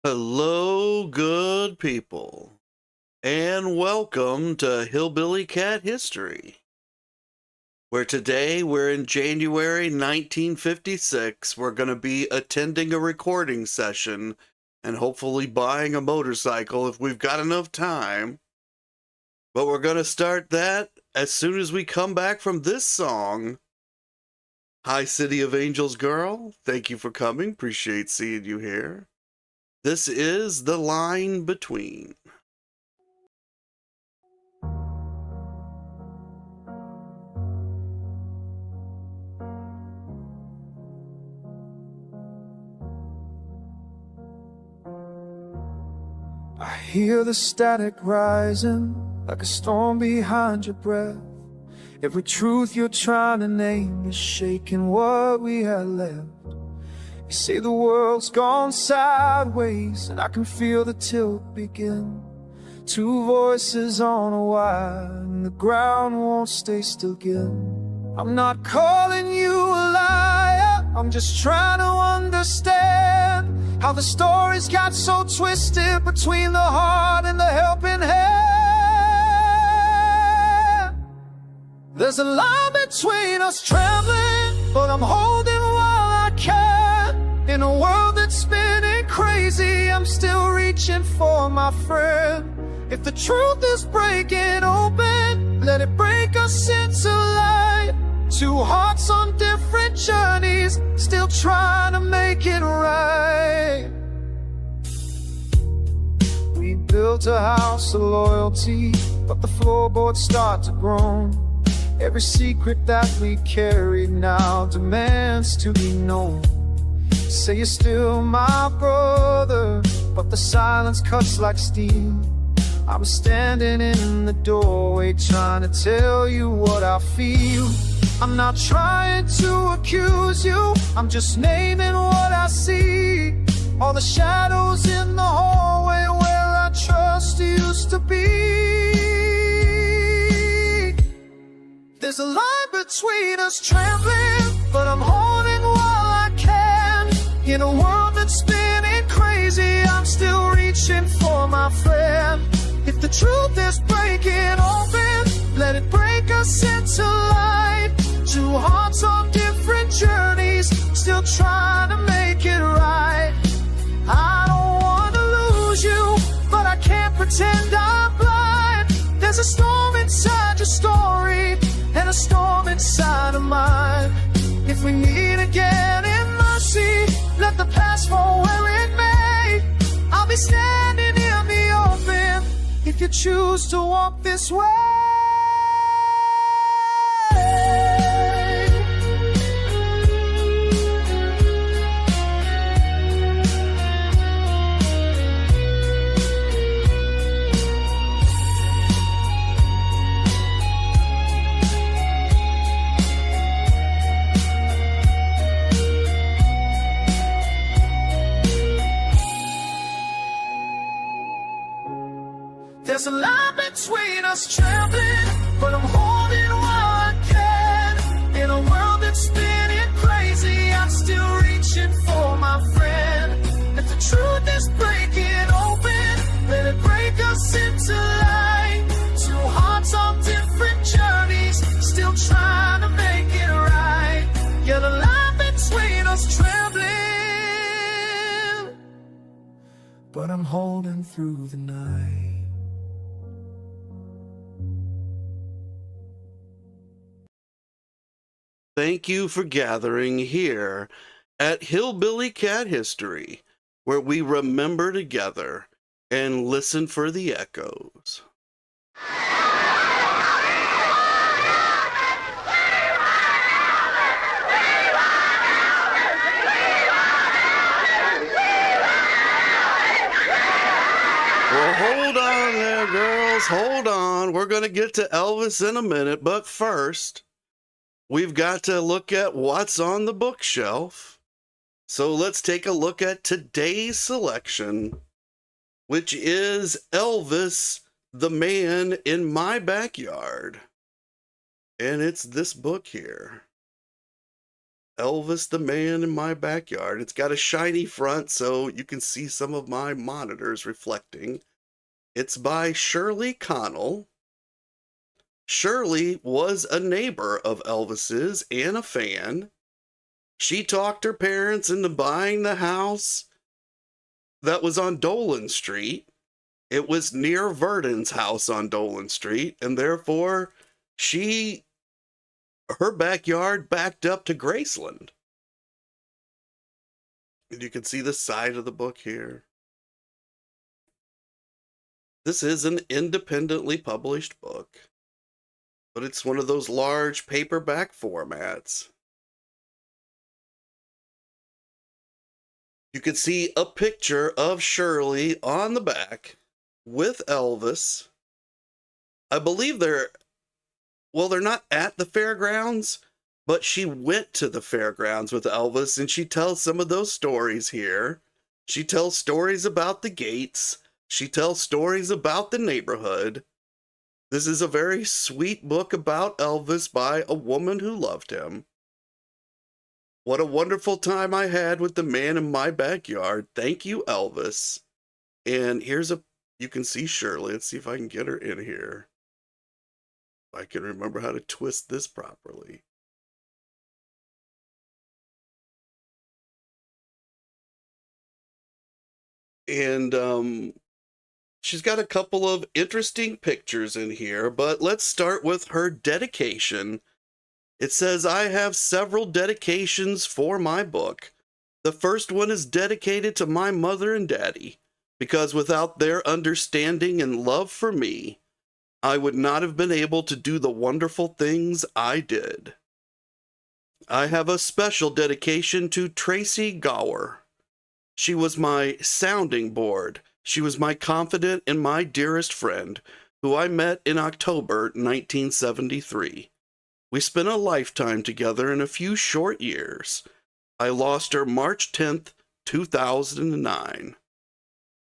Hello, good people, and welcome to Hillbilly Cat History, where today we're in January 1956. We're going to be attending a recording session and hopefully buying a motorcycle if we've got enough time. But we're going to start that as soon as we come back from this song. Hi, City of Angels girl. Thank you for coming. Appreciate seeing you here. This is The Line Between. I hear the static rising like a storm behind your breath. Every truth you're trying to name is shaking what we had left. You say the world's gone sideways, and I can feel the tilt begin. Two voices on a wire, and the ground won't stay still again. I'm not calling you a liar, I'm just trying to understand how the stories got so twisted between the heart and the helping hand. There's a line between us trembling, but I'm holding while I can. In a world that's spinning crazy, I'm still reaching for my friend. If the truth is breaking open, let it break us into light. Two hearts on different journeys, still trying to make it right. We built a house of loyalty, but the floorboards start to groan. Every secret that we carried now demands to be known. Say you're still my brother, but the silence cuts like steel. I'm standing in the doorway trying to tell you what I feel. I'm not trying to accuse you, I'm just naming what I see. All the shadows in the hallway where our trust used to be. There's a line between us trembling, but I'm holding while I can. In a world that's spinning crazy, I'm still reaching for my friend. If the truth is breaking open, let it break us into light. Two hearts on different journeys, still trying to make it right. I don't want to lose you, but I can't pretend I'm blind. There's a storm inside your story, and a storm inside of mine. If we meet again in mercy, let the past fall where it may. I'll be standing in the open if you choose to walk this way. There's a line between us trembling, but I'm holding while I can. In a world that's spinning crazy, I'm still reaching for my friend. If the truth is breaking open, let it break us into light. Two hearts on different journeys, still trying to make it right. Yeah, the line between us trembling, but I'm holding through the night. Thank you for gathering here at Hillbilly Cat History, where we remember together and listen for the echoes. Well, hold on there, girls. Hold on. We're going to get to Elvis in a minute, but first, we've got to look at what's on the bookshelf. So let's take a look at today's selection, which is Elvis, the Man in My Backyard. And it's this book here. Elvis the Man in My Backyard. It's got a shiny front so you can see some of my monitors reflecting. It's by Shirley Connell. Shirley was a neighbor of Elvis's and a fan. She talked her parents into buying the house that was on Dolan Street. It was near Verdon's house on Dolan Street, and therefore her backyard backed up to Graceland. And you can see the side of the book here. This is an independently published book, but it's one of those large paperback formats. You can see a picture of Shirley on the back with Elvis. I believe they're not at the fairgrounds, but she went to the fairgrounds with Elvis, and she tells some of those stories here. She tells stories about the gates. She tells stories about the neighborhood. This is a very sweet book about Elvis by a woman who loved him. What a wonderful time I had with the man in my backyard. Thank you, Elvis. And you can see Shirley. Let's see if I can get her in here. If I can remember how to twist this properly. And she's got a couple of interesting pictures in here, but let's start with her dedication. It says, I have several dedications for my book. The first one is dedicated to my mother and daddy, because without their understanding and love for me, I would not have been able to do the wonderful things I did. I have a special dedication to Tracy Gower. She was my sounding board. She was my confidant and my dearest friend, who I met in October 1973. We spent a lifetime together in a few short years. I lost her March 10th, 2009.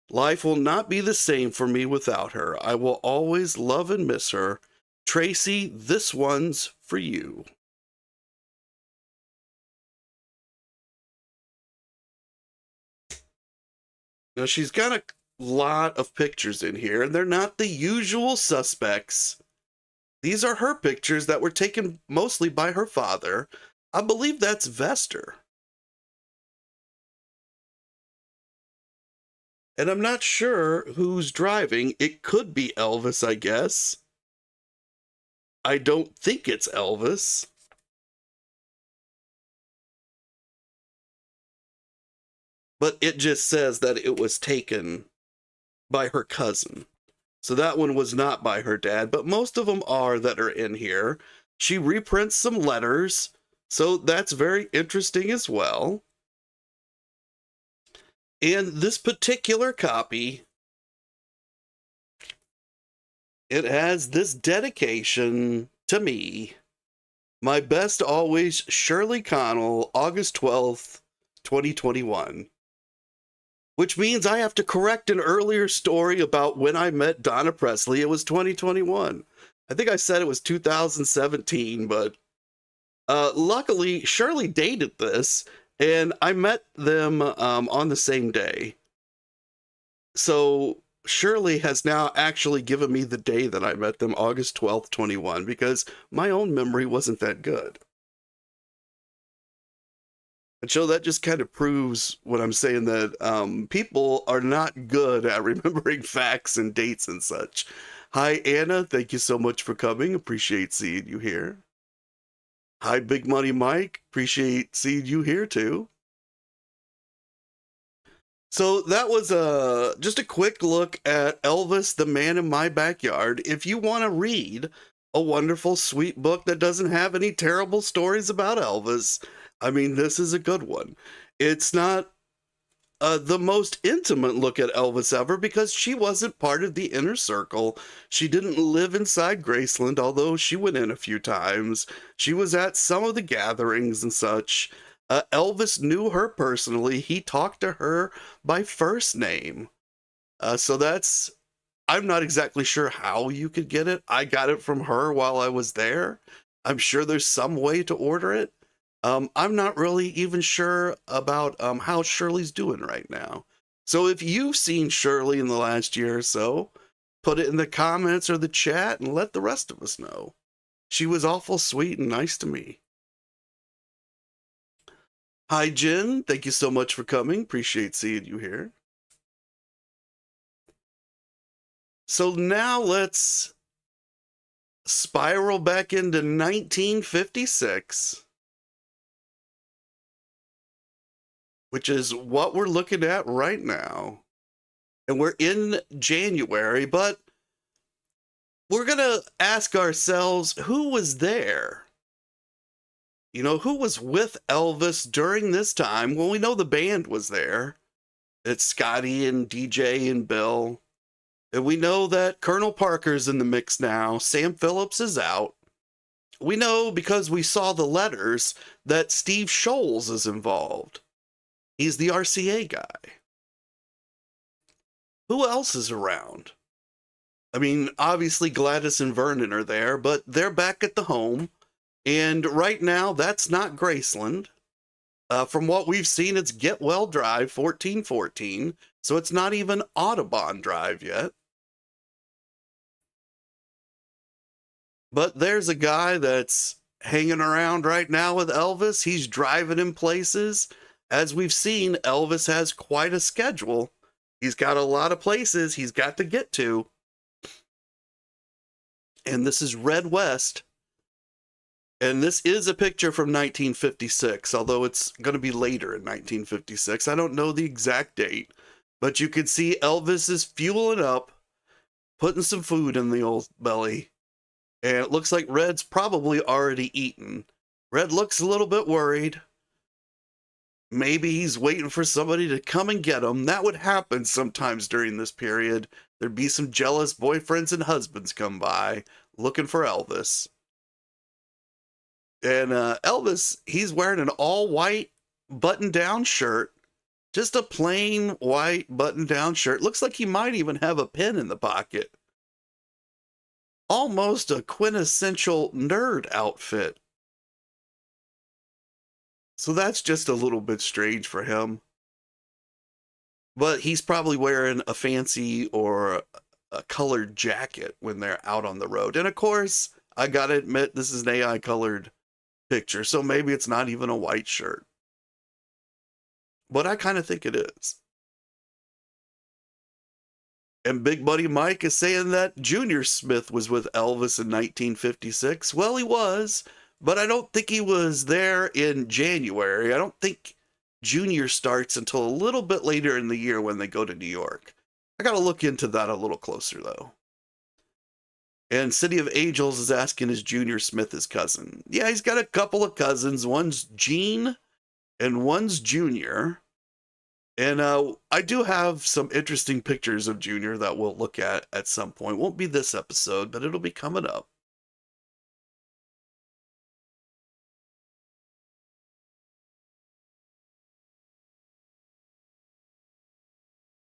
Life will not be the same for me without her. I will always love and miss her. Tracy, this one's for you. Now, she's got a lot of pictures in here, and they're not the usual suspects. These are her pictures that were taken mostly by her father. I believe that's Vester. And I'm not sure who's driving. It could be Elvis, I guess. I don't think it's Elvis. But it just says that it was taken by her cousin. So that one was not by her dad, but most of them are that are in here. She reprints some letters, so that's very interesting as well. And this particular copy, it has this dedication to me. My best always, Shirley Connell, August 12th, 2021. Which means I have to correct an earlier story about when I met Donna Presley. It was 2021. I think I said it was 2017, but luckily Shirley dated this, and I met them on the same day. So Shirley has now actually given me the day that I met them, August 12th, 21, because my own memory wasn't that good. And so that just kind of proves what I'm saying, that people are not good at remembering facts and dates and such. Hi, Anna. Thank you so much for coming. Appreciate seeing you here. Hi, Big Money Mike. Appreciate seeing you here, too. So that was just a quick look at Elvis, the Man in My Backyard. If you want to read a wonderful, sweet book that doesn't have any terrible stories about Elvis, I mean, this is a good one. It's not the most intimate look at Elvis ever, because she wasn't part of the inner circle. She didn't live inside Graceland, although she went in a few times. She was at some of the gatherings and such. Elvis knew her personally. He talked to her by first name. So that's, I'm not exactly sure how you could get it. I got it from her while I was there. I'm sure there's some way to order it. I'm not really even sure about how Shirley's doing right now. So if you've seen Shirley in the last year or so, put it in the comments or the chat and let the rest of us know. She was awful sweet and nice to me. Hi, Jen. Thank you so much for coming. Appreciate seeing you here. So now let's spiral back into 1956, which is what we're looking at right now. And we're in January, but we're going to ask ourselves, who was there? You know, who was with Elvis during this time? Well, we know the band was there. It's Scotty and DJ and Bill. And we know that Colonel Parker's in the mix now. Sam Phillips is out. We know because we saw the letters that Steve Scholes is involved. He's the RCA guy. Who else is around? I mean, obviously Gladys and Vernon are there, but they're back at the home. And right now, that's not Graceland. From what we've seen, it's Getwell Drive, 1414. So it's not even Audubon Drive yet. But there's a guy that's hanging around right now with Elvis. He's driving him places. As we've seen, Elvis has quite a schedule. He's got a lot of places he's got to get to. And this is Red West. And this is a picture from 1956, although it's going to be later in 1956. I don't know the exact date, but you can see Elvis is fueling up, putting some food in the old belly. And it looks like Red's probably already eaten. Red looks a little bit worried. Maybe he's waiting for somebody to come and get him. That would happen sometimes during this period. There'd be some jealous boyfriends and husbands come by looking for Elvis. And Elvis, he's wearing an all-white button-down shirt. Just a plain white button-down shirt. Looks like he might even have a pen in the pocket. Almost a quintessential nerd outfit. So that's just a little bit strange for him. But he's probably wearing a fancy or a colored jacket when they're out on the road. And of course, I gotta admit, this is an AI colored picture, so maybe it's not even a white shirt. But I kind of think it is. And Big Buddy Mike is saying that Junior Smith was with Elvis in 1956. Well, he was, but I don't think he was there in January. I don't think Junior starts until a little bit later in the year when they go to New York. I got to look into that a little closer, though. And City of Angels is asking, is Junior Smith his cousin? Yeah, he's got a couple of cousins. One's Gene and one's Junior. And I do have some interesting pictures of Junior that we'll look at some point. Won't be this episode, but it'll be coming up.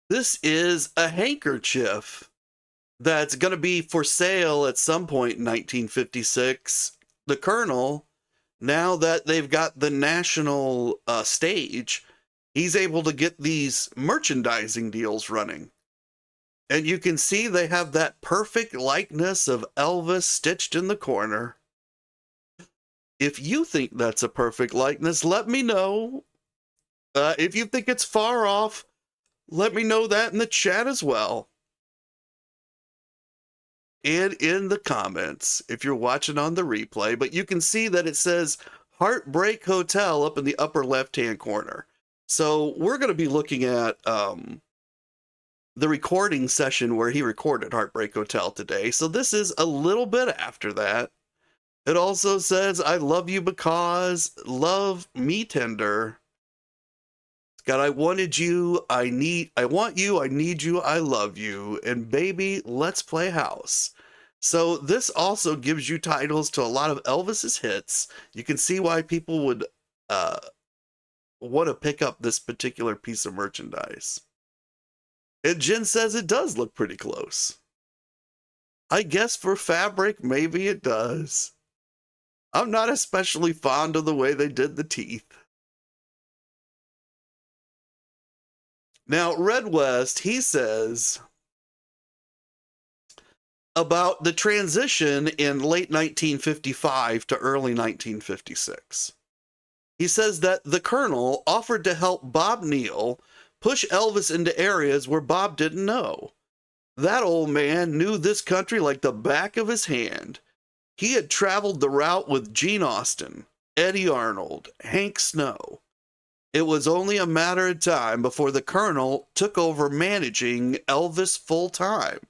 This is a handkerchief that's going to be for sale at some point in 1956. The Colonel, now that they've got the national stage, he's able to get these merchandising deals running. And you can see they have that perfect likeness of Elvis stitched in the corner. If you think that's a perfect likeness, let me know. If you think it's far off, let me know that in the chat as well. And in the comments, if you're watching on the replay. But you can see that it says Heartbreak Hotel up in the upper left-hand corner. So we're going to be looking at the recording session where he recorded Heartbreak Hotel today. So this is a little bit after that. It also says, I love you because, love me tender. It's got, I wanted you, I want you, I need you, I love you. And baby, let's play house. So this also gives you titles to a lot of Elvis's hits. You can see why people would want to pick up this particular piece of merchandise. And Jen says it does look pretty close. I guess for fabric, maybe it does. I'm not especially fond of the way they did the teeth. Now, Red West, he says about the transition in late 1955 to early 1956. He says that the Colonel offered to help Bob Neal push Elvis into areas where Bob didn't know. That old man knew this country like the back of his hand. He had traveled the route with Gene Austin, Eddie Arnold, Hank Snow. It was only a matter of time before the Colonel took over managing Elvis full time.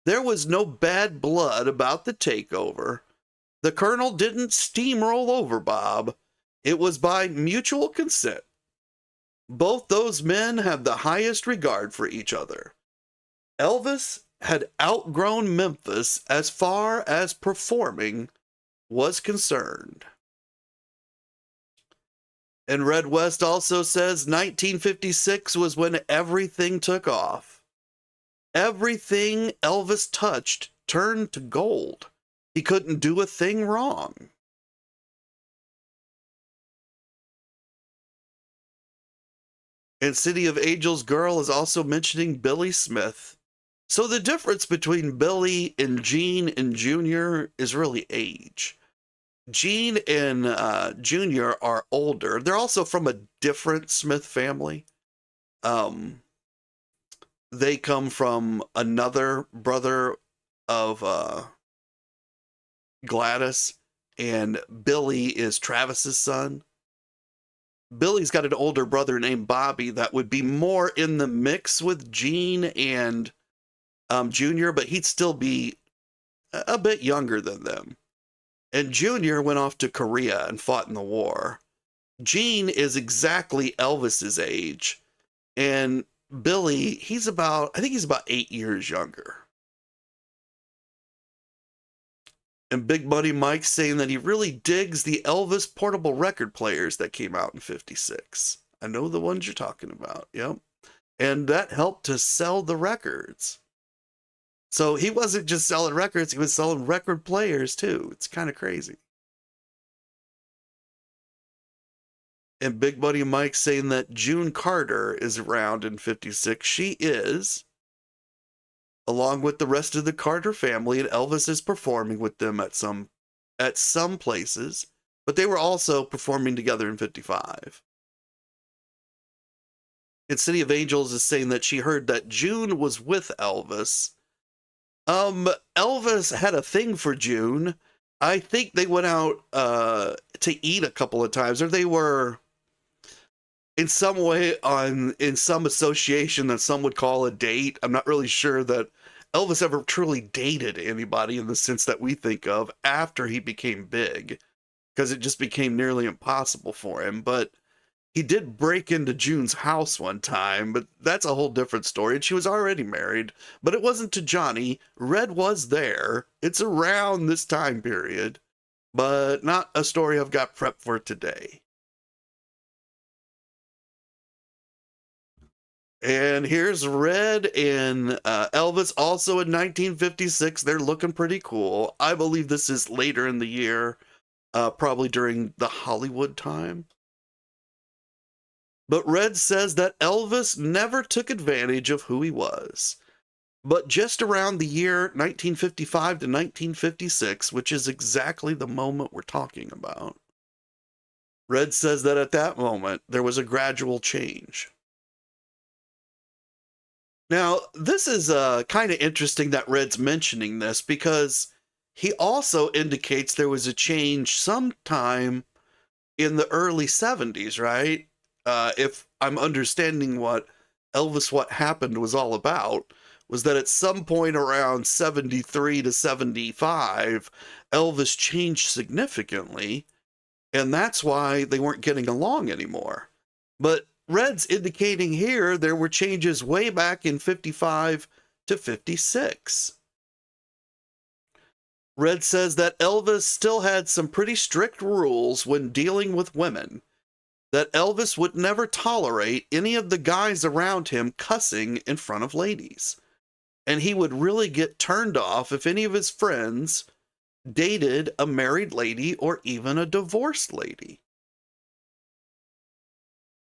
There was no bad blood about the takeover. The Colonel didn't steamroll over Bob. It was by mutual consent. Both those men had the highest regard for each other. Elvis had outgrown Memphis as far as performing was concerned. And Red West also says 1956 was when everything took off. Everything Elvis touched turned to gold. He couldn't do a thing wrong. And City of Angels Girl is also mentioning Billy Smith. So the difference between Billy and Gene and Junior is really age. Gene and Junior are older. They're also from a different Smith family. They come from another brother of Gladys, and Billy is Travis's son. Billy's got an older brother named Bobby that would be more in the mix with Gene and Junior, but he'd still be a bit younger than them. And Junior went off to Korea and fought in the war. Gene is exactly Elvis's age. And Billy, I think he's about 8 years younger. And Big Buddy Mike's saying that he really digs the Elvis portable record players that came out in 56. I know the ones you're talking about. Yep. And that helped to sell the records. So he wasn't just selling records, he was selling record players too. It's kind of crazy. And Big Buddy Mike saying that June Carter is around in 56. She is, along with the rest of the Carter family, and Elvis is performing with them at some places, but they were also performing together in 55. And City of Angels is saying that she heard that June was with Elvis. Elvis had a thing for June. I think they went out to eat a couple of times, or they were in some way in some association that some would call a date. I'm not really sure that Elvis ever truly dated anybody in the sense that we think of after he became big, because it just became nearly impossible for him. But he did break into June's house one time, but that's a whole different story. And she was already married, but it wasn't to Johnny. Red was there. It's around this time period, but not a story I've got prepped for today. And here's Red and Elvis also in 1956. They're looking pretty cool. I believe this is later in the year, probably during the Hollywood time. But Red says that Elvis never took advantage of who he was. But just around the year 1955 to 1956, which is exactly the moment we're talking about, Red says that at that moment, there was a gradual change. Now, this is kind of interesting that Red's mentioning this, because he also indicates there was a change sometime in the early 70s, right? If I'm understanding what Happened was all about, was that at some point around 73 to 75, Elvis changed significantly, and that's why they weren't getting along anymore. But Red's indicating here there were changes way back in 55 to 56. Red says that Elvis still had some pretty strict rules when dealing with women, that Elvis would never tolerate any of the guys around him cussing in front of ladies. And he would really get turned off if any of his friends dated a married lady or even a divorced lady.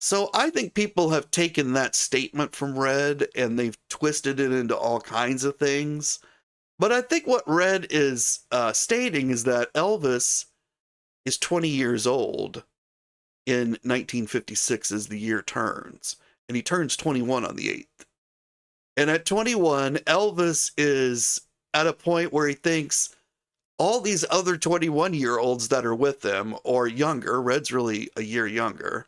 So I think people have taken that statement from Red and they've twisted it into all kinds of things. But I think what Red is stating is that Elvis is 20 years old in 1956 as the year turns, and he turns 21 on the 8th. And at 21, Elvis is at a point where he thinks all these other 21-year-olds that are with him, or younger, Red's really a year younger,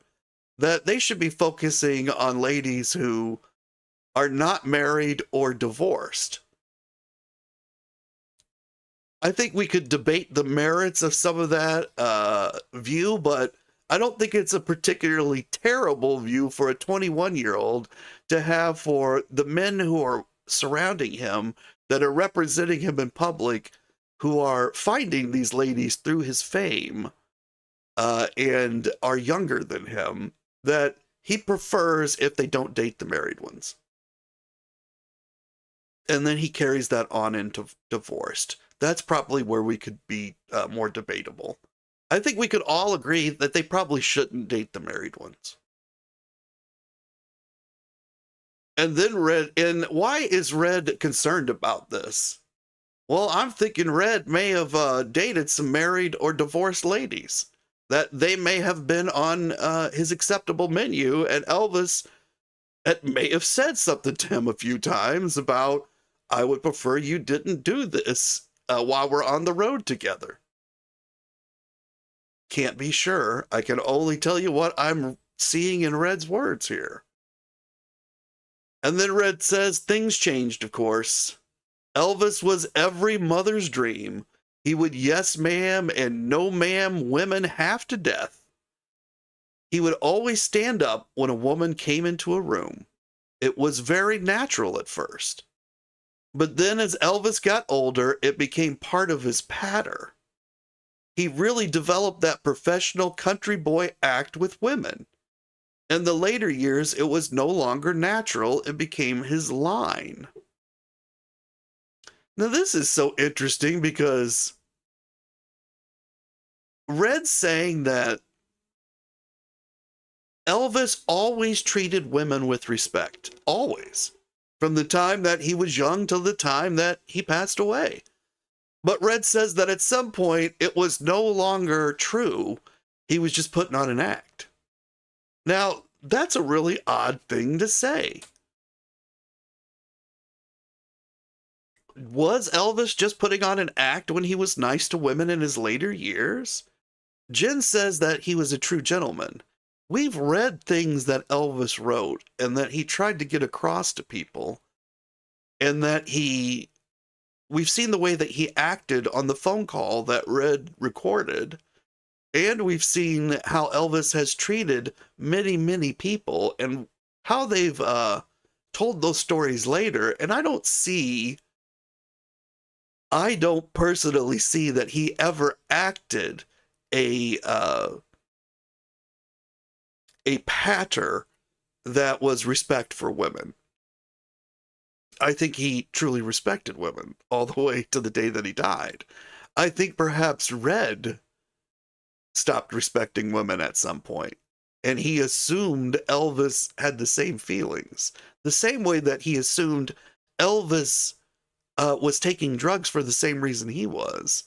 that they should be focusing on ladies who are not married or divorced. I think we could debate the merits of some of that view, but I don't think it's a particularly terrible view for a 21-year-old to have for the men who are surrounding him, that are representing him in public, who are finding these ladies through his fame and are younger than him, that he prefers if they don't date the married ones. And then he carries that on into divorced. That's probably where we could be more debatable. I think we could all agree that they probably shouldn't date the married ones. And then Red, and why is Red concerned about this? Well, I'm thinking Red may have dated some married or divorced ladies, that they may have been on his acceptable menu, and Elvis may have said something to him a few times about, I would prefer you didn't do this while we're on the road together. Can't be sure. I can only tell you what I'm seeing in Red's words here. And then Red says things changed, of course. Elvis was every mother's dream. He would yes ma'am and no ma'am women half to death. He would always stand up when a woman came into a room. It was very natural at first. But then as Elvis got older, it became part of his patter. He really developed that professional country boy act with women. In the later years, it was no longer natural. It became his line. Now, this is so interesting because Red's saying that Elvis always treated women with respect. Always. From the time that he was young till the time that he passed away. But Red says that at some point it was no longer true. He was just putting on an act. Now, that's a really odd thing to say. Was Elvis just putting on an act when he was nice to women in his later years? Jen says that he was a true gentleman. We've read things that Elvis wrote and that he tried to get across to people, and that we've seen the way that he acted on the phone call that Red recorded, and we've seen how Elvis has treated many, many people and how they've told those stories later. And I don't personally see that he ever acted a patter that was respect for women. I think he truly respected women all the way to the day that he died. I think perhaps Red stopped respecting women at some point, and he assumed Elvis had the same feelings, the same way that he assumed Elvis was taking drugs for the same reason he was,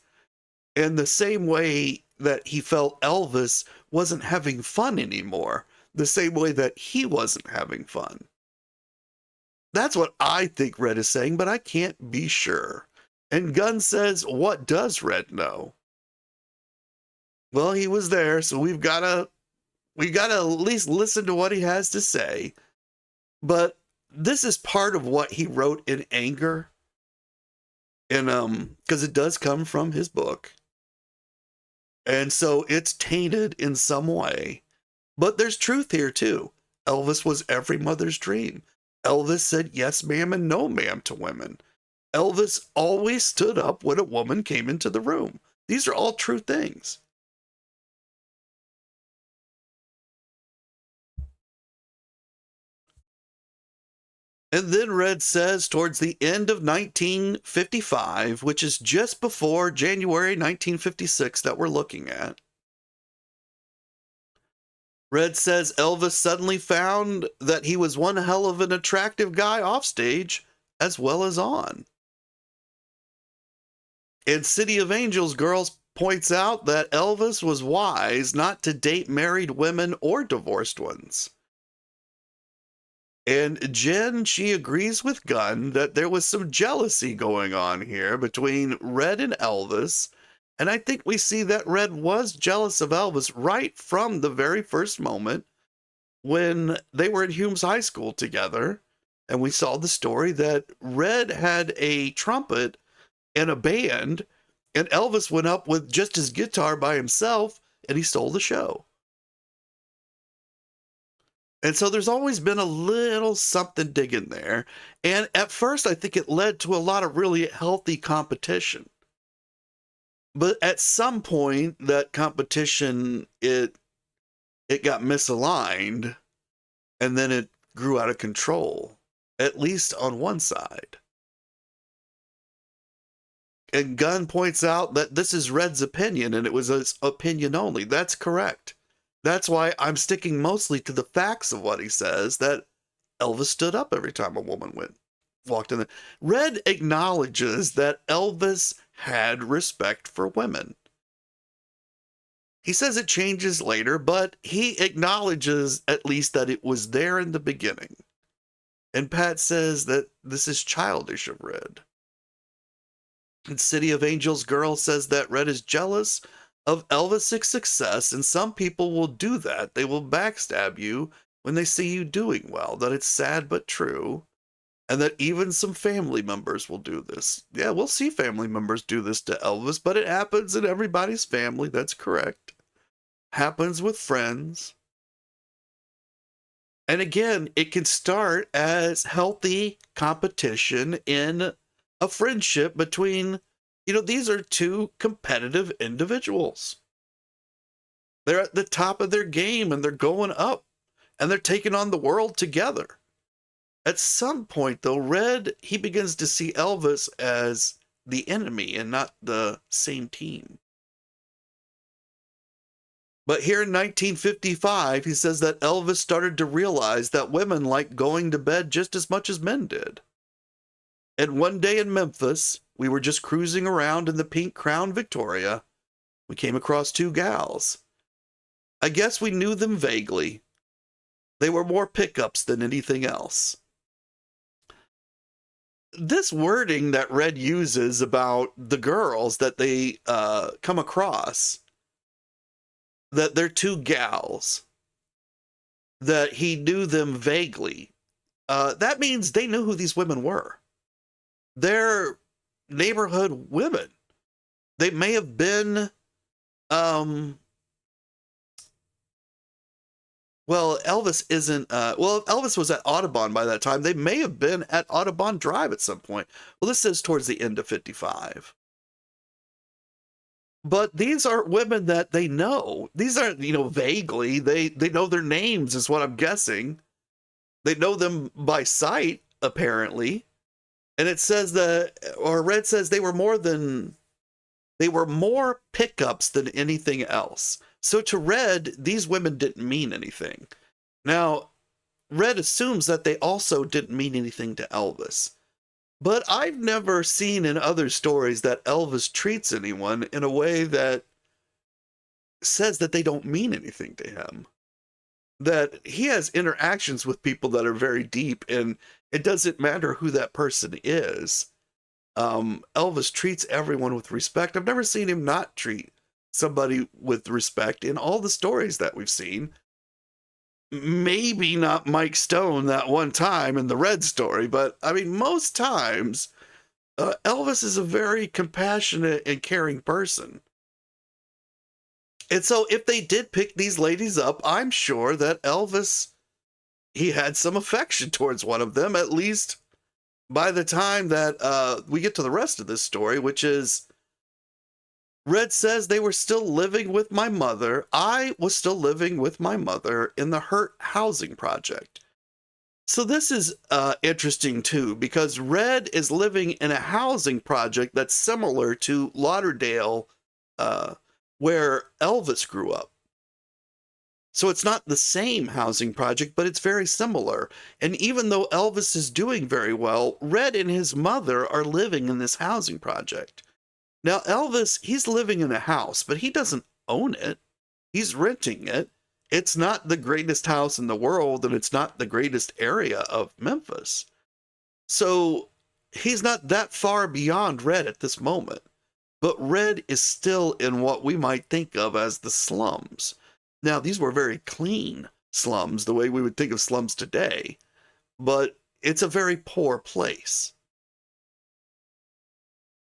and the same way that he felt Elvis wasn't having fun anymore, the same way that he wasn't having fun. That's what I think Red is saying, but I can't be sure. And Gunn says, what does Red know? Well, he was there, so we gotta at least listen to what he has to say. But this is part of what he wrote in anger. And because it does come from his book. And so it's tainted in some way. But there's truth here too. Elvis was every mother's dream. Elvis said yes ma'am and no ma'am to women. Elvis always stood up when a woman came into the room. These are all true things. And then Red says towards the end of 1955, which is just before January 1956 that we're looking at, Red says Elvis suddenly found that he was one hell of an attractive guy off stage as well as on. And City of Angels Girls points out that Elvis was wise not to date married women or divorced ones. And Jen, she agrees with Gunn that there was some jealousy going on here between Red and Elvis. And I think we see that Red was jealous of Elvis right from the very first moment when they were at Humes High School together. And we saw the story that Red had a trumpet and a band, and Elvis went up with just his guitar by himself, and he stole the show. And so there's always been a little something digging there. And at first, I think it led to a lot of really healthy competition. But at some point, that competition, it got misaligned, and then it grew out of control, at least on one side. And Gunn points out that this is Red's opinion, and it was his opinion only. That's correct. That's why I'm sticking mostly to the facts of what he says, that Elvis stood up every time a woman walked in. Red acknowledges that Elvis had respect for women. He says it changes later, but he acknowledges at least that it was there in the beginning. And Pat says that this is childish of Red. And City of Angels Girl says that Red is jealous of Elvis's success, and some people will do that. They will backstab you when they see you doing well, that it's sad but true, and that even some family members will do this. Yeah, we'll see family members do this to Elvis, but it happens in everybody's family. That's correct. Happens with friends. And again, it can start as healthy competition in a friendship between, these are two competitive individuals. They're at the top of their game and they're going up and they're taking on the world together. At some point, though, Red, he begins to see Elvis as the enemy and not the same team. But here in 1955, he says that Elvis started to realize that women like going to bed just as much as men did. And one day in Memphis, we were just cruising around in the pink Crown Victoria. We came across two gals. I guess we knew them vaguely. They were more pickups than anything else. This wording that Red uses about the girls that they come across, that they're two gals, that he knew them vaguely, that means they knew who these women were. They're neighborhood women. They may have been, Elvis isn't, Elvis was at Audubon by that time. They may have been at Audubon Drive at some point. Well, this is towards the end of 55. But these are women that they know. These aren't, vaguely. They know their names is what I'm guessing. They know them by sight, apparently. And it says that, or Red says they were more pickups than anything else. So to Red, these women didn't mean anything. Now, Red assumes that they also didn't mean anything to Elvis. But I've never seen in other stories that Elvis treats anyone in a way that says that they don't mean anything to him. That he has interactions with people that are very deep, and it doesn't matter who that person is. Elvis treats everyone with respect. I've never seen him not treat somebody with respect in all the stories that we've seen. Maybe not Mike Stone that one time in the Red story, but I mean, most times, Elvis is a very compassionate and caring person. And so if they did pick these ladies up, I'm sure that Elvis, he had some affection towards one of them, at least by the time that we get to the rest of this story, which is Red says they were still living with my mother. I was still living with my mother in the Hurt Housing Project. So this is interesting too, because Red is living in a housing project that's similar to Lauderdale, uh, where Elvis grew up. So it's not the same housing project, but it's very similar. And even though Elvis is doing very well, Red and his mother are living in this housing project. Now, Elvis, he's living in a house, but he doesn't own it. He's renting it. It's not the greatest house in the world, and it's not the greatest area of Memphis. So he's not that far beyond Red at this moment. But Red is still in what we might think of as the slums. Now, these were very clean slums, the way we would think of slums today, but it's a very poor place.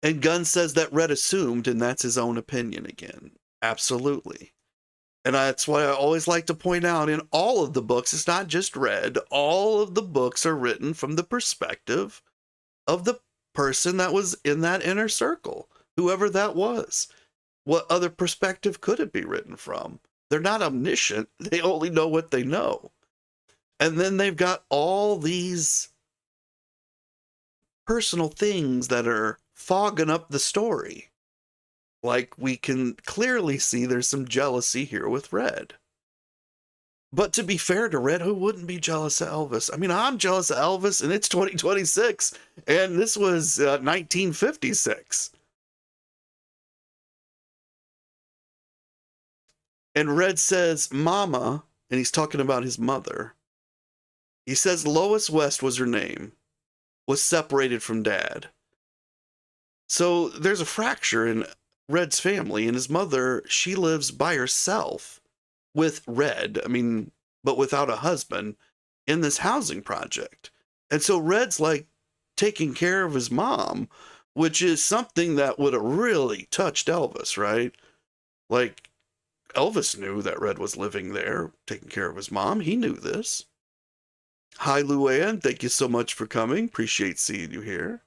And Gunn says that Red assumed, and that's his own opinion again. Absolutely. And that's why I always like to point out in all of the books, it's not just Red, all of the books are written from the perspective of the person that was in that inner circle, whoever that was. What other perspective could it be written from? They're not omniscient. They only know what they know. And then they've got all these personal things that are fogging up the story. Like we can clearly see there's some jealousy here with Red. But to be fair to Red, who wouldn't be jealous of Elvis? I mean, I'm jealous of Elvis, and it's 2026, and this was 1956. And Red says, Mama, and he's talking about his mother. He says Lois West was her name, was separated from Dad. So there's a fracture in Red's family, and his mother, she lives by herself with Red, but without a husband, in this housing project. And so Red's like taking care of his mom, which is something that would have really touched Elvis, right? Like, Elvis knew that Red was living there, taking care of his mom. He knew this. Hi, Luann. Thank you so much for coming. Appreciate seeing you here.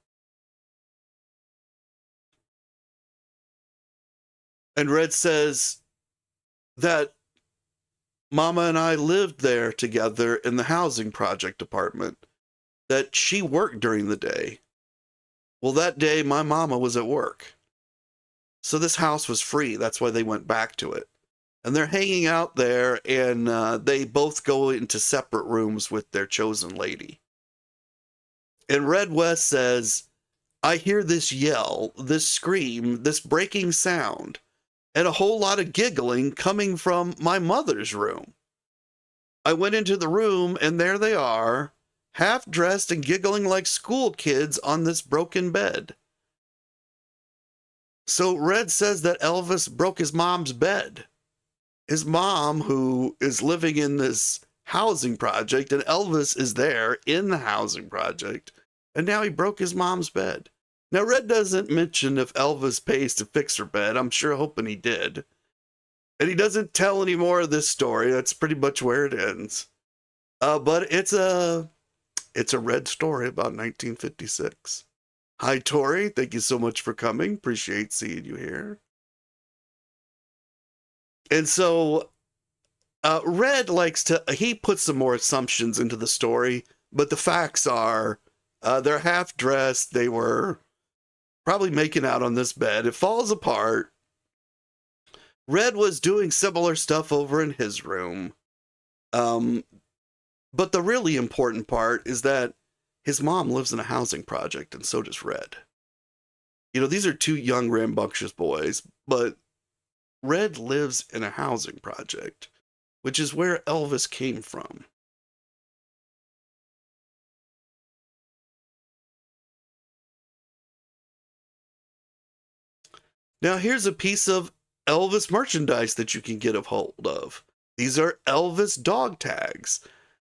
And Red says that Mama and I lived there together in the housing project apartment, that she worked during the day. Well, that day, my mama was at work. So this house was free. That's why they went back to it. And they're hanging out there, and they both go into separate rooms with their chosen lady. And Red West says, I hear this yell, this scream, this breaking sound, and a whole lot of giggling coming from my mother's room. I went into the room, and there they are, half dressed and giggling like school kids on this broken bed. So Red says that Elvis broke his mom's bed. His mom, who is living in this housing project, and Elvis is there in the housing project, and now he broke his mom's bed. Now, Red doesn't mention if Elvis pays to fix her bed. I'm sure hoping he did. And he doesn't tell any more of this story. That's pretty much where it ends. But it's a Red story about 1956. Hi, Tori. Thank you so much for coming. Appreciate seeing you here. And so Red he puts some more assumptions into the story, but the facts are they're half dressed. They were probably making out on this bed. It falls apart. Red was doing similar stuff over in his room. But the really important part is that his mom lives in a housing project, and so does Red. You know, these are two young, rambunctious boys, but Red lives in a housing project, which is where Elvis came from. Now, here's a piece of Elvis merchandise that you can get a hold of. These are Elvis dog tags.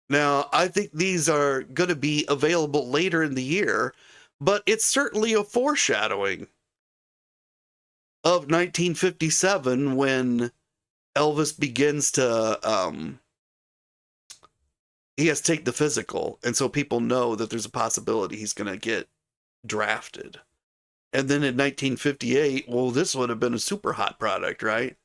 Now, I think these are going to be available later in the year, but it's certainly a foreshadowing of 1957 when Elvis begins to, he has to take the physical, and so people know that there's a possibility he's going to get drafted. And then in 1958, well, this would have been a super hot product, right?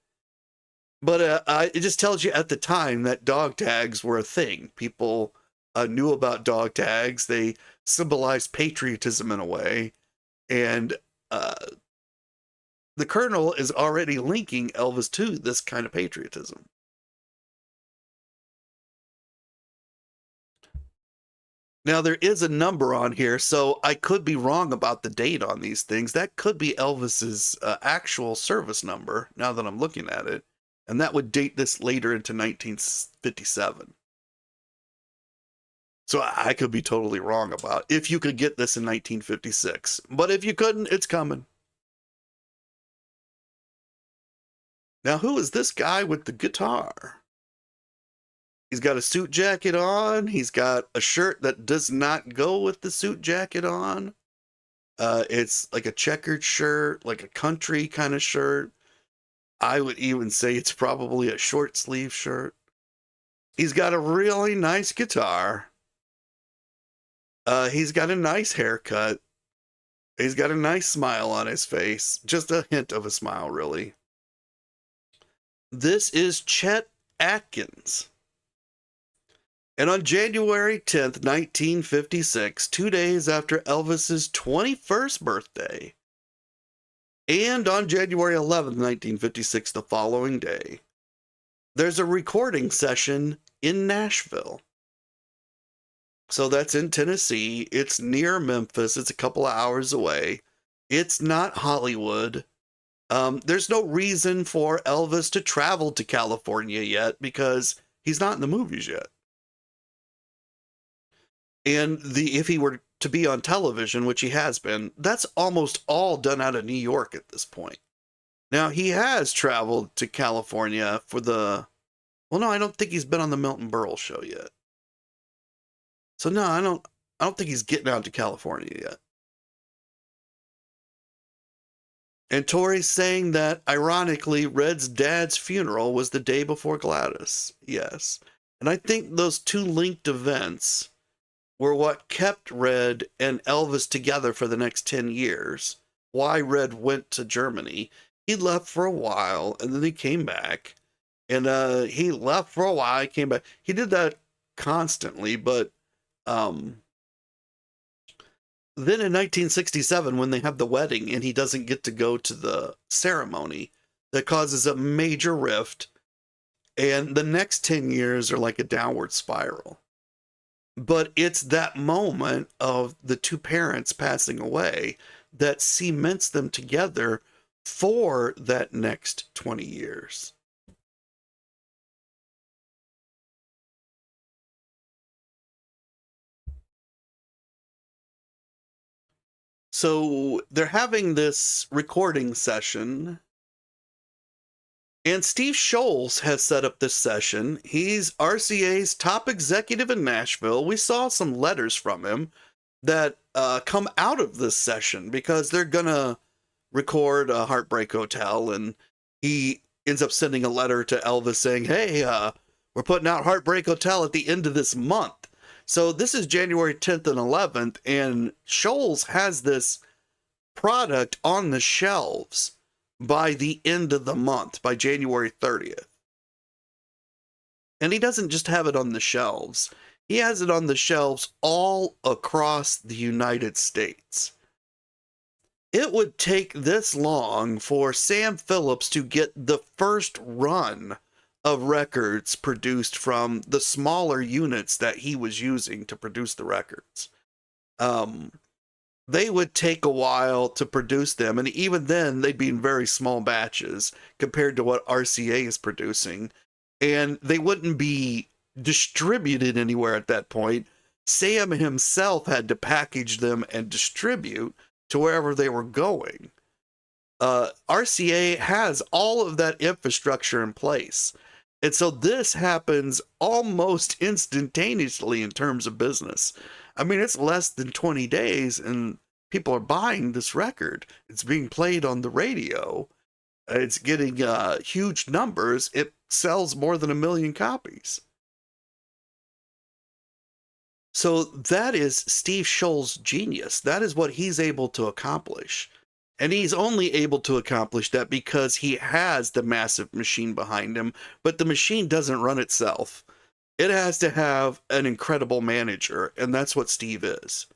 But it just tells you at the time that dog tags were a thing. People knew about dog tags. They symbolized patriotism in a way. And the Colonel is already linking Elvis to this kind of patriotism. Now, there is a number on here, so I could be wrong about the date on these things. That could be Elvis's actual service number, now that I'm looking at it. And that would date this later into 1957. So I could be totally wrong about if you could get this in 1956. But if you couldn't, it's coming. Now, who is this guy with the guitar? He's got a suit jacket on. He's got a shirt that does not go with the suit jacket on. It's like a checkered shirt, like a country kind of shirt. I would even say it's probably a short sleeve shirt. He's got a really nice guitar. He's got a nice haircut. He's got a nice smile on his face. Just a hint of a smile, really. This is Chet Atkins. And on January 10th, 1956, 2 days after Elvis's 21st birthday, and on January 11th, 1956, the following day, there's a recording session in Nashville. So that's in Tennessee. It's near Memphis. It's a couple of hours away. It's not Hollywood. There's no reason for Elvis to travel to California yet because he's not in the movies yet. And if he were to be on television, which he has been, that's almost all done out of New York at this point. Now, he has traveled to California for well, no, I don't think he's been on the Milton Berle show yet. So no, I don't think he's getting out to California yet. And Tori's saying that, ironically, Red's dad's funeral was the day before Gladys. Yes. And I think those two linked events were what kept Red and Elvis together for the next 10 years. Why Red went to Germany. He left for a while, and then he came back. And he left for a while, he came back. He did that constantly, but then in 1967, when they have the wedding and he doesn't get to go to the ceremony, that causes a major rift. And the next 10 years are like a downward spiral. But it's that moment of the two parents passing away that cements them together for that next 20 years. So they're having this recording session, and Steve Scholes has set up this session. He's RCA's top executive in Nashville. We saw some letters from him that come out of this session because they're going to record a Heartbreak Hotel, and he ends up sending a letter to Elvis saying, hey, we're putting out Heartbreak Hotel at the end of this month. So this is January 10th and 11th, and Scholes has this product on the shelves by the end of the month, by January 30th. And he doesn't just have it on the shelves. He has it on the shelves all across the United States. It would take this long for Sam Phillips to get the first run of records produced from the smaller units that he was using to produce the records. They would take a while to produce them, and even then they'd be in very small batches compared to what RCA is producing, and they wouldn't be distributed anywhere at that point. Sam himself had to package them and distribute to wherever they were going. RCA has all of that infrastructure in place. And so this happens almost instantaneously in terms of business. I mean, it's less than 20 days and people are buying this record. It's being played on the radio. It's getting huge numbers. It sells more than 1 million copies. So that is Steve Scholes' genius. That is what he's able to accomplish. And he's only able to accomplish that because he has the massive machine behind him, but the machine doesn't run itself. It has to have an incredible manager, and that's what Steve is.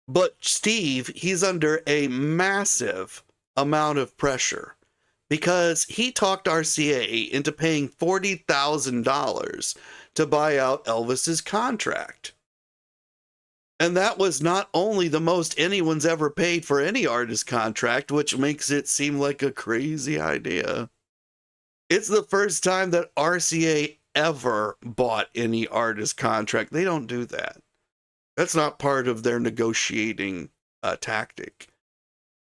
But Steve, he's under a massive amount of pressure because he talked RCA into paying $40,000 to buy out Elvis's contract. And that was not only the most anyone's ever paid for any artist contract, which makes it seem like a crazy idea. It's the first time that RCA ever bought any artist contract. They don't do that. That's not part of their negotiating tactic.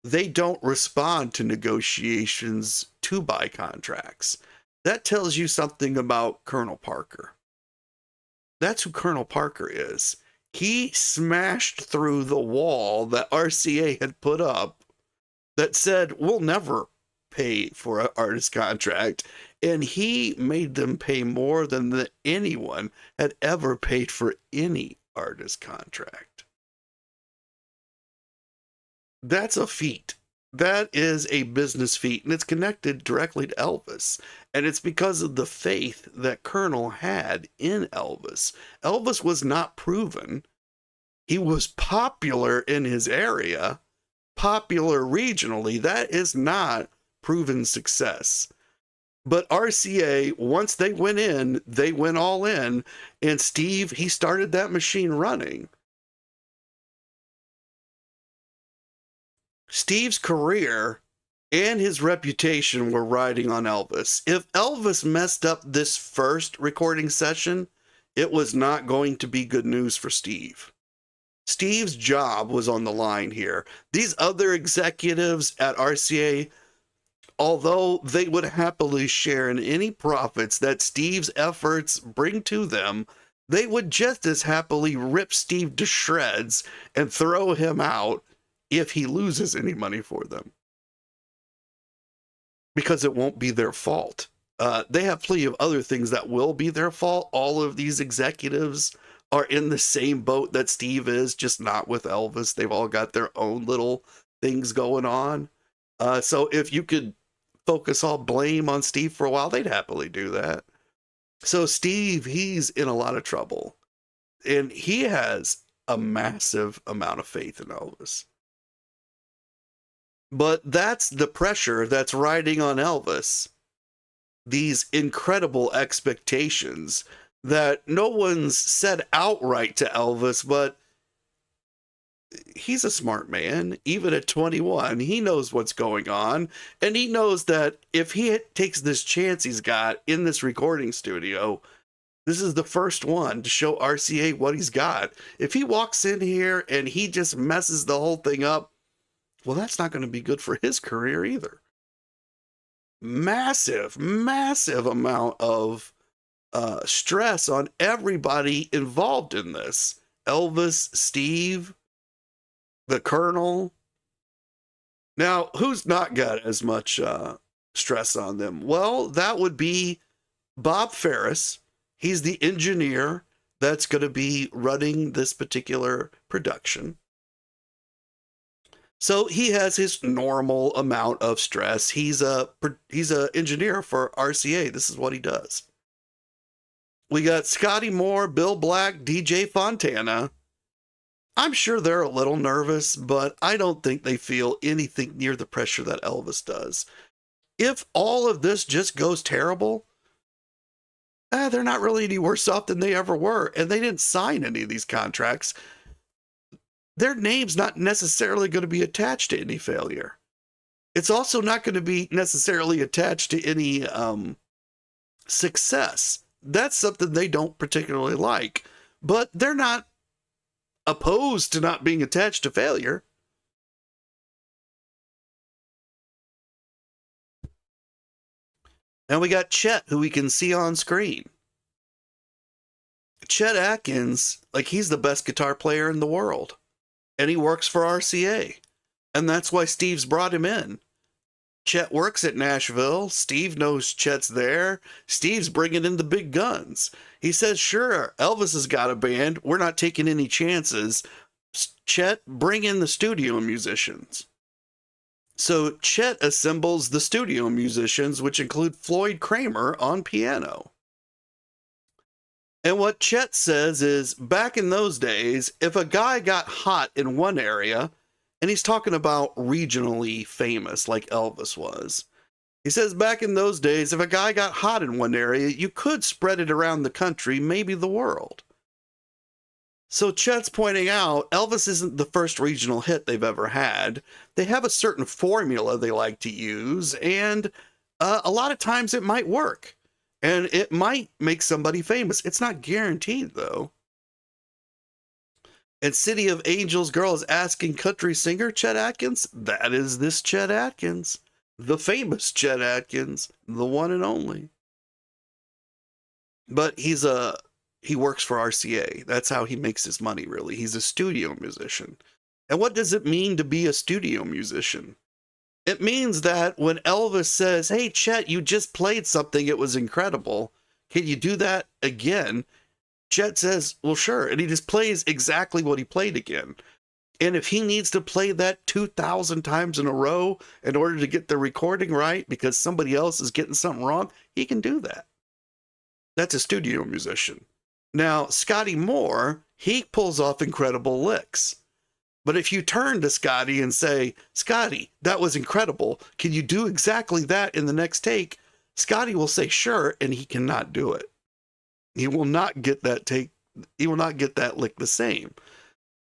They don't respond to negotiations to buy contracts. That tells you something about Colonel Parker. That's who Colonel Parker is. He smashed through the wall that RCA had put up that said, we'll never pay for an artist contract. And he made them pay more than anyone had ever paid for any artist contract. That's a feat. That is a business feat, and it's connected directly to Elvis. And it's because of the faith that Colonel had in Elvis. Elvis was not proven. He was popular in his area, popular regionally. That is not proven success. But RCA, once they went in, they went all in. And Steve, he started that machine running. Steve's career and his reputation were riding on Elvis. If Elvis messed up this first recording session, it was not going to be good news for Steve. Steve's job was on the line here. These other executives at RCA, although they would happily share in any profits that Steve's efforts bring to them, they would just as happily rip Steve to shreds and throw him out if he loses any money for them, because it won't be their fault. They have plenty of other things that will be their fault. All of these executives are in the same boat that Steve is, just not with Elvis. They've all got their own little things going on. So if you could focus all blame on Steve for a while, they'd happily do that. So Steve, he's in a lot of trouble, and he has a massive amount of faith in Elvis. But that's the pressure that's riding on Elvis. These incredible expectations that no one's said outright to Elvis, but he's a smart man. Even at 21, he knows what's going on. And he knows that if he takes this chance he's got in this recording studio, this is the first one to show RCA what he's got. If he walks in here and he just messes the whole thing up, well, that's not going to be good for his career either. Massive, massive amount of stress on everybody involved in this. Elvis, Steve, the Colonel. Now, who's not got as much stress on them? Well, that would be Bob Ferris. He's the engineer that's going to be running this particular production. So he has his normal amount of stress. He's a engineer for RCA. This is what he does. We got Scotty Moore, Bill Black, DJ Fontana. I'm sure they're a little nervous, but I don't think they feel anything near the pressure that Elvis does. If all of this just goes terrible, they're not really any worse off than they ever were, and they didn't sign any of these contracts. Their name's not necessarily going to be attached to any failure. It's also not going to be necessarily attached to any success. That's something they don't particularly like, but they're not opposed to not being attached to failure. And we got Chet, who we can see on screen. Chet Atkins, like, he's the best guitar player in the world. And he works for RCA. And that's why Steve's brought him in. Chet works at Nashville. Steve knows Chet's there. Steve's bringing in the big guns. He says, sure, Elvis has got a band. We're not taking any chances. Chet, bring in the studio musicians. So Chet assembles the studio musicians, which include Floyd Kramer on piano. And what Chet says is, back in those days, if a guy got hot in one area, and he's talking about regionally famous like Elvis was, he says back in those days, if a guy got hot in one area, you could spread it around the country, maybe the world. So Chet's pointing out, Elvis isn't the first regional hit they've ever had. They have a certain formula they like to use, and a lot of times it might work. And it might make somebody famous. It's not guaranteed, though. And City of Angels Girl is asking country singer Chet Atkins. That is this Chet Atkins. The famous Chet Atkins. The one and only. But he works for RCA. That's how he makes his money, really. He's a studio musician. And what does it mean to be a studio musician? It means that when Elvis says, hey, Chet, you just played something, it was incredible. Can you do that again? Chet says, well, sure. And he just plays exactly what he played again. And if he needs to play that 2,000 times in a row in order to get the recording right because somebody else is getting something wrong, he can do that. That's a studio musician. Now, Scotty Moore, he pulls off incredible licks. But if you turn to Scotty and say, Scotty, that was incredible. Can you do exactly that in the next take? Scotty will say, sure, and he cannot do it. He will not get that take. He will not get that lick the same.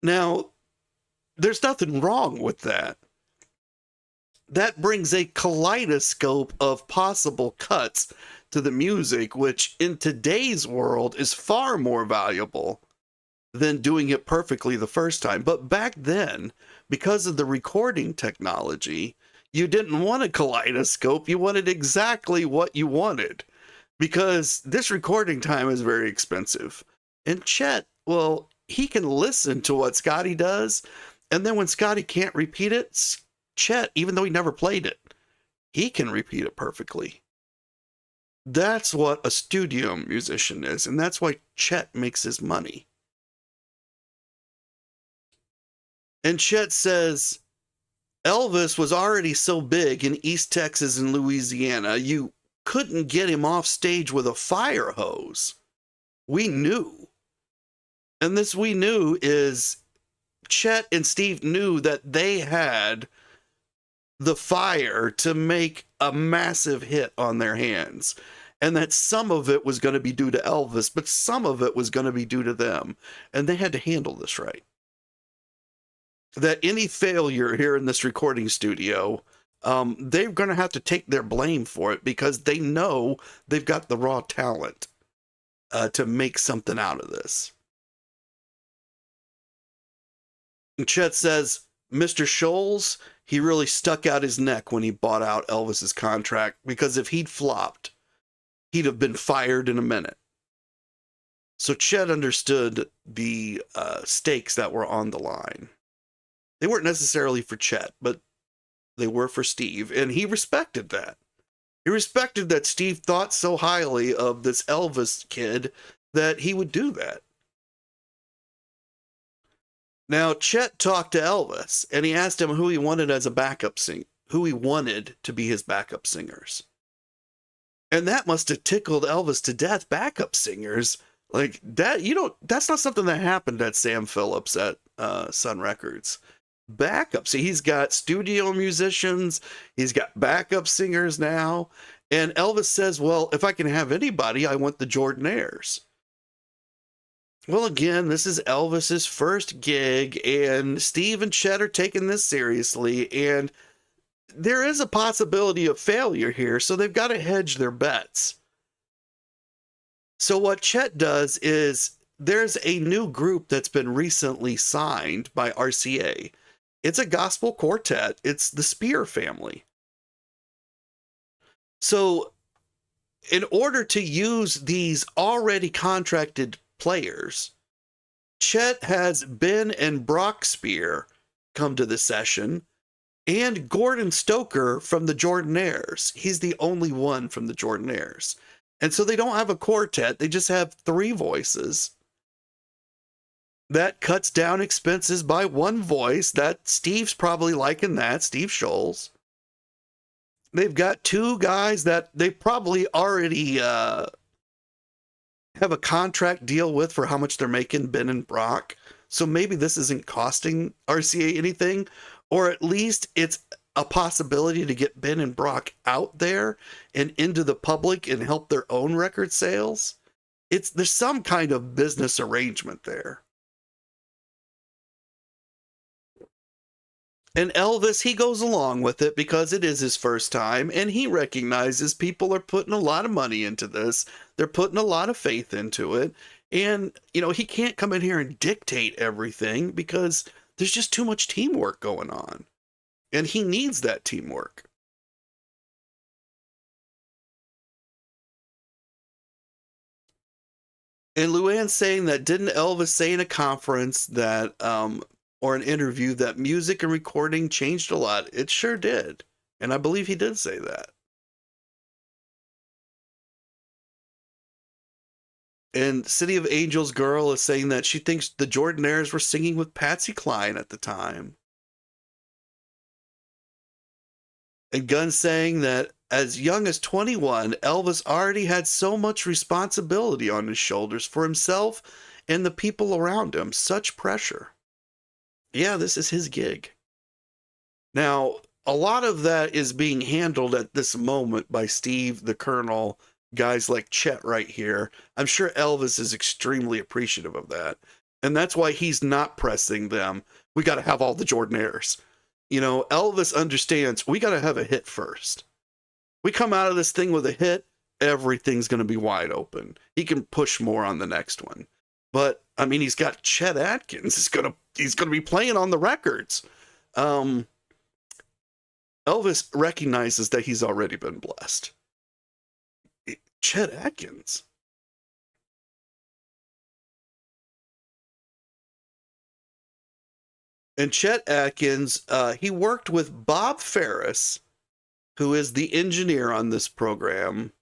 Now, there's nothing wrong with that. That brings a kaleidoscope of possible cuts to the music, which in today's world is far more valuable than doing it perfectly the first time. But back then, because of the recording technology, you didn't want a kaleidoscope. You wanted exactly what you wanted, because this recording time is very expensive. And Chet, well, he can listen to what Scotty does, and then when Scotty can't repeat it, Chet, even though he never played it, he can repeat it perfectly. That's what a studio musician is, and that's why Chet makes his money. And Chet says, Elvis was already so big in East Texas and Louisiana, you couldn't get him off stage with a fire hose. We knew. And this we knew is Chet and Steve knew that they had the fire to make a massive hit on their hands. And that some of it was going to be due to Elvis, but some of it was going to be due to them. And they had to handle this right. That any failure here in this recording studio, they're going to have to take their blame for it because they know they've got the raw talent to make something out of this. And Chet says, Mr. Scholes, he really stuck out his neck when he bought out Elvis's contract, because if he'd flopped, he'd have been fired in a minute. So Chet understood the stakes that were on the line. They weren't necessarily for Chet, but they were for Steve, and he respected that. He respected that Steve thought so highly of this Elvis kid that he would do that. Now, Chet talked to Elvis, and he asked him who he wanted as a backup singer, who he wanted to be his backup singers. And that must have tickled Elvis to death. Backup singers like that, that's not something that happened at Sam Phillips at Sun Records. Backup. See, he's got studio musicians, he's got backup singers now. And Elvis says, well, if I can have anybody, I want the Jordanaires. Well, again, this is Elvis's first gig, and Steve and Chet are taking this seriously, and there is a possibility of failure here, so they've got to hedge their bets. So what Chet does is, there's a new group that's been recently signed by RCA. It's a gospel quartet. It's the Spear family. So in order to use these already contracted players, Chet has Ben and Brock Spear come to the session, and Gordon Stoker from the Jordanaires. He's the only one from the Jordanaires. And so they don't have a quartet. They just have 3 voices. That cuts down expenses by 1 voice. That Steve's probably liking that, Steve Scholes. They've got 2 guys that they probably already have a contract deal with for how much they're making Ben and Brock. So maybe this isn't costing RCA anything, or at least it's a possibility to get Ben and Brock out there and into the public and help their own record sales. There's some kind of business arrangement there. And Elvis, he goes along with it because it is his first time, and he recognizes people are putting a lot of money into this. They're putting a lot of faith into it. And, you know, he can't come in here and dictate everything because there's just too much teamwork going on. And he needs that teamwork. And Luann's saying that, didn't Elvis say in a conference that, or an interview, that music and recording changed a lot? It sure did. And I believe he did say that. And City of Angels Girl is saying that she thinks the Jordanaires were singing with Patsy Cline at the time. And Gunn saying that as young as 21, Elvis already had so much responsibility on his shoulders for himself and the people around him. Such pressure. Yeah, this is his gig. Now, a lot of that is being handled at this moment by Steve, the Colonel, guys like Chet right here. I'm sure Elvis is extremely appreciative of that. And that's why he's not pressing them. We got to have all the Jordanaires. You know, Elvis understands we got to have a hit first. We come out of this thing with a hit, everything's going to be wide open. He can push more on the next one. But I mean, he's got Chet Atkins. He's gonna be playing on the records. Elvis recognizes that he's already been blessed. Chet Atkins. And Chet Atkins, he worked with Bob Ferris, who is the engineer on this program,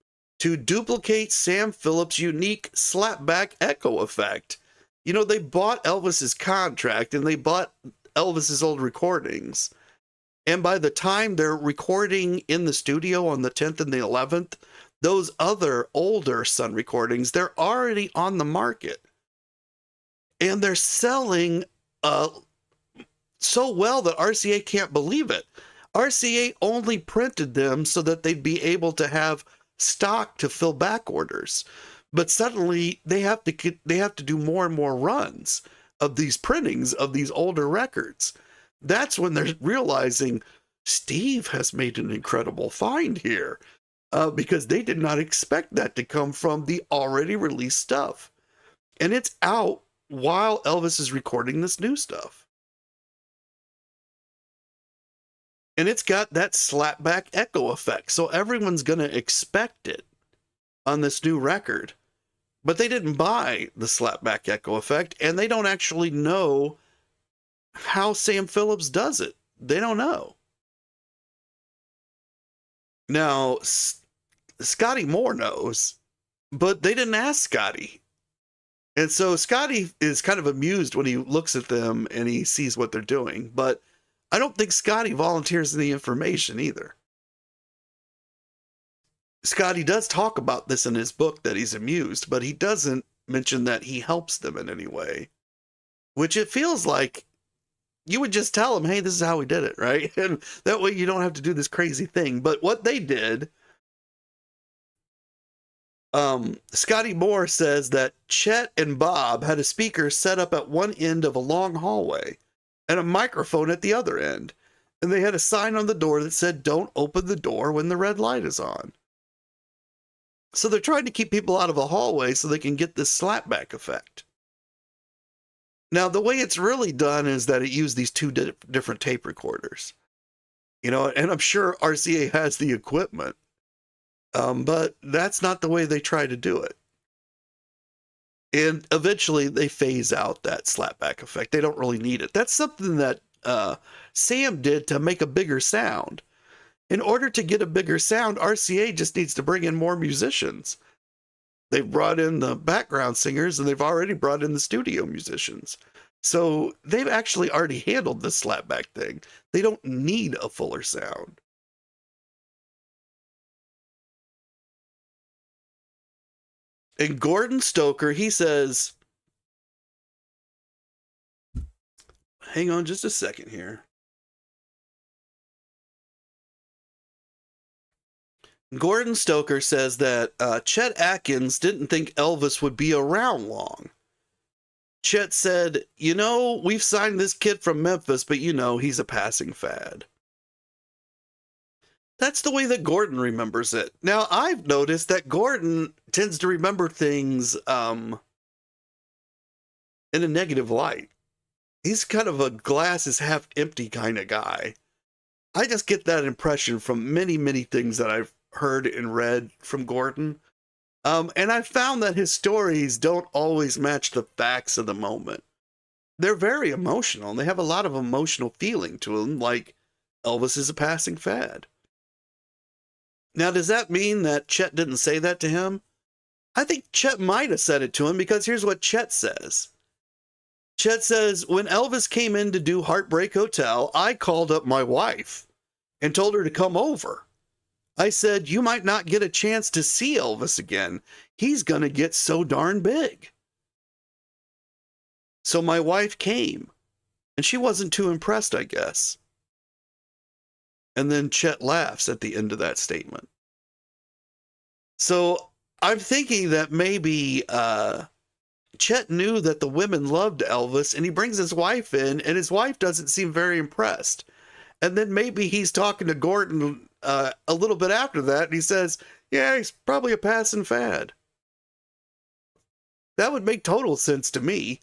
to duplicate Sam Phillips' unique slapback echo effect. You know, they bought Elvis's contract and they bought Elvis's old recordings. And by the time they're recording in the studio on the 10th and the 11th, those other older Sun recordings, they're already on the market. And they're selling so well that RCA can't believe it. RCA only printed them so that they'd be able to have stock to fill back orders, but suddenly they have to do more and more runs of these printings of these older records. That's when they're realizing Steve has made an incredible find here, because they did not expect that to come from the already released stuff, and it's out while Elvis is recording this new stuff. And it's got that slapback echo effect. So everyone's going to expect it on this new record. But they didn't buy the slapback echo effect. And they don't actually know how Sam Phillips does it. They don't know. Now, Scotty Moore knows. But they didn't ask Scotty. And so Scotty is kind of amused when he looks at them and he sees what they're doing. But I don't think Scotty volunteers the information either. Scotty does talk about this in his book that he's amused, but he doesn't mention that he helps them in any way, which it feels like you would just tell him, hey, this is how we did it, right? And that way you don't have to do this crazy thing. But what they did, Scotty Moore says that Chet and Bob had a speaker set up at one end of a long hallway and a microphone at the other end. And they had a sign on the door that said, don't open the door when the red light is on. So they're trying to keep people out of a hallway so they can get this slapback effect. Now, the way it's really done is that it used these two different tape recorders. You know, and I'm sure RCA has the equipment. But that's not the way they try to do it. And eventually they phase out that slapback effect. They don't really need it. That's something that Sam did to make a bigger sound. In order to get a bigger sound, RCA just needs to bring in more musicians. They've brought in the background singers and they've already brought in the studio musicians. So they've actually already handled this slapback thing. They don't need a fuller sound. And Gordon Stoker, he says, hang on just a second here. Gordon Stoker says that Chet Atkins didn't think Elvis would be around long. Chet said, you know, we've signed this kid from Memphis, but you know, he's a passing fad. That's the way that Gordon remembers it. Now, I've noticed that Gordon tends to remember things in a negative light. He's kind of a glass is half empty kind of guy. I just get that impression from many, many things that I've heard and read from Gordon. And I've found that his stories don't always match the facts of the moment. They're very emotional, and they have a lot of emotional feeling to them, like Elvis is a passing fad. Now, does that mean that Chet didn't say that to him? I think Chet might have said it to him, because here's what Chet says. Chet says, when Elvis came in to do Heartbreak Hotel, I called up my wife and told her to come over. I said, you might not get a chance to see Elvis again. He's going to get so darn big. So my wife came, and she wasn't too impressed, I guess. And then Chet laughs at the end of that statement. So I'm thinking that maybe Chet knew that the women loved Elvis, and he brings his wife in, and his wife doesn't seem very impressed. And then maybe he's talking to Gordon a little bit after that, and he says, yeah, he's probably a passing fad. That would make total sense to me,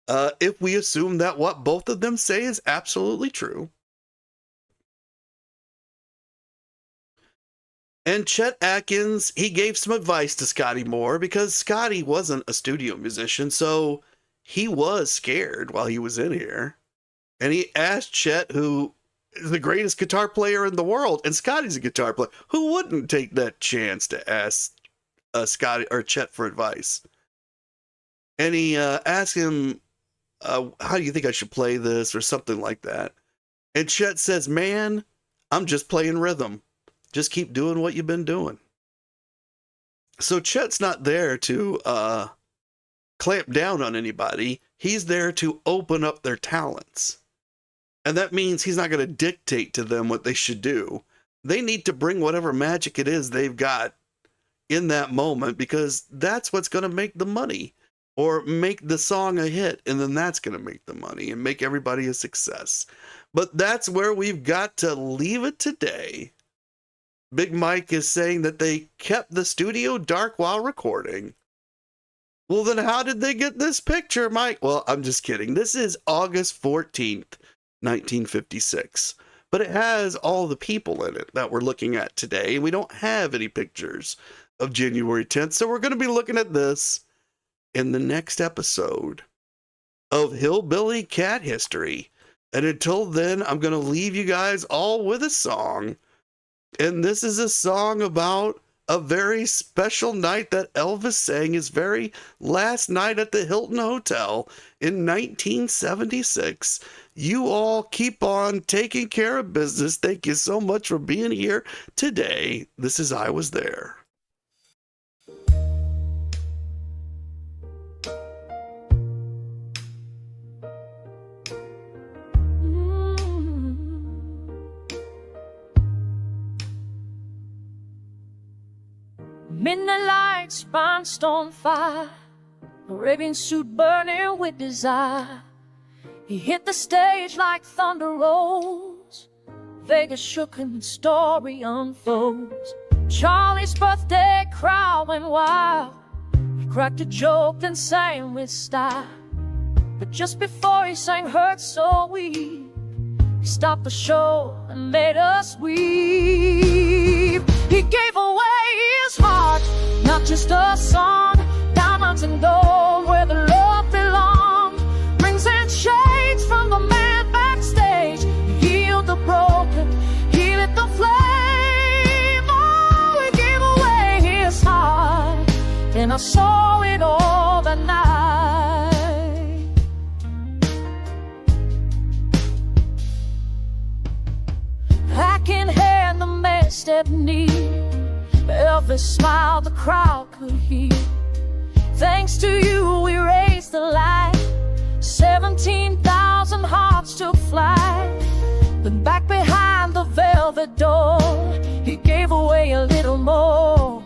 if we assume that what both of them say is absolutely true. And Chet Atkins, he gave some advice to Scotty Moore, because Scotty wasn't a studio musician, so he was scared while he was in here. And he asked Chet, who is the greatest guitar player in the world, and Scotty's a guitar player, who wouldn't take that chance to ask Scotty or Chet for advice? And he asked him, how do you think I should play this, or something like that? And Chet says, man, I'm just playing rhythm. Just keep doing what you've been doing. So Chet's not there to clamp down on anybody. He's there to open up their talents. And that means he's not going to dictate to them what they should do. They need to bring whatever magic it is they've got in that moment, because that's what's going to make the money, or make the song a hit, and then that's going to make the money and make everybody a success. But that's where we've got to leave it today. Big Mike is saying that they kept the studio dark while recording. Well, then how did they get this picture, Mike? Well, I'm just kidding. This is August 14th, 1956. But it has all the people in it that we're looking at today. We don't have any pictures of January 10th. So we're going to be looking at this in the next episode of Hillbilly Cat History. And until then, I'm going to leave you guys all with a song. And this is a song about a very special night that Elvis sang his very last night at the Hilton Hotel in 1976. You all keep on taking care of business. Thank you so much for being here today. This is I Was There. Midnight lights, rhinestone fire, Arabian suit burning with desire. He hit the stage like thunder rolls, Vegas shook and the story unfolds. Charlie's birthday crowd went wild. He cracked a joke then sang with style. But just before he sang Hurt So Weak, he stopped the show and made us weep. He gave away his heart, not just a song. Diamonds and gold where the love belonged. Rings and shades from the man backstage. He healed the broken, he lit the flame. Oh, he gave away his heart, and I saw it all that night. Back in hand, the man stepped near. Elvis smiled, the crowd could hear. Thanks to you, we raised the light. 17,000 hearts took flight. Then back behind the velvet door, he gave away a little more.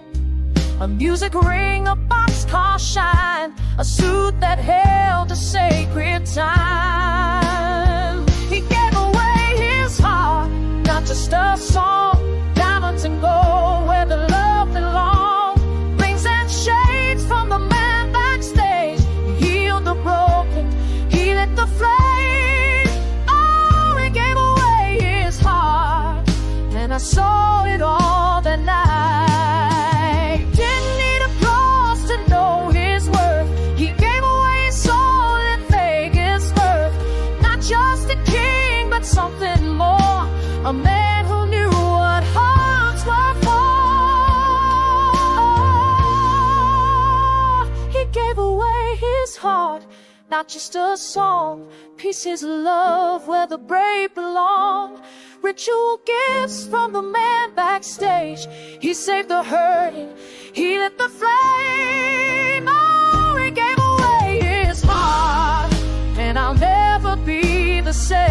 A music ring, a boxcar shine, a suit that held a sacred time. He gave away his heart, not just a song. Diamonds and gold, where the love belongs. Rings and shades from the man backstage. He healed the broken, he lit the flame. Oh, he gave away his heart, and I saw it all that night. Didn't need applause to know his worth. He gave away his soul in Vegas birth. Not just a king, but something more. A man who knew what hearts were for. He gave away his heart, not just a song. Pieces of love where the brave belong. Ritual gifts from the man backstage. He saved the hurting, he lit the flame. Oh, he gave away his heart, and I'll never be the same.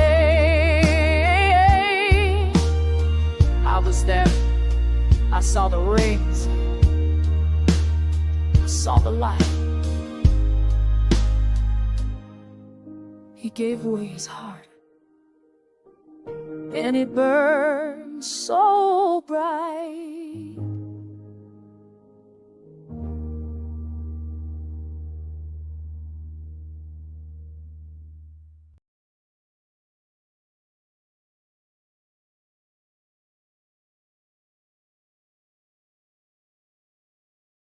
I was there, I saw the rings, I saw the light. He gave away his heart, and it burned so bright.